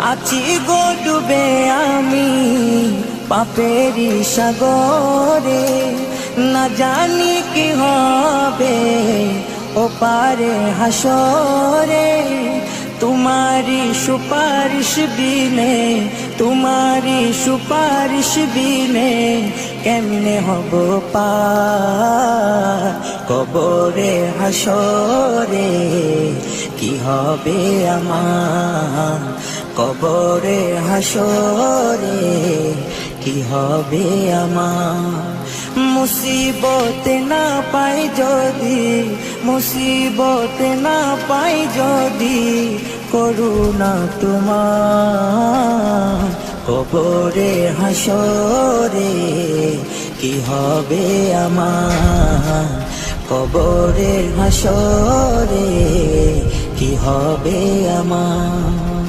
আছি গো ডুবে আমি পাপেরি সাগরে, না জানি কি হবে ও পারে হাসরে। তোমারি সুপারিশ বিনে, তোমারি সুপারিশ বিনে কেমনে হব পার কবরে হাসরে। কি হবে আমার কবরে হাসরে, কি হবে আমার। মুসিবতে না পাই যদি, মুসিবতে না পাই যদি করুণা তোমার কবরে হাসরে। কি হবে আমার কবরে হাসরে, কি হবে আমার।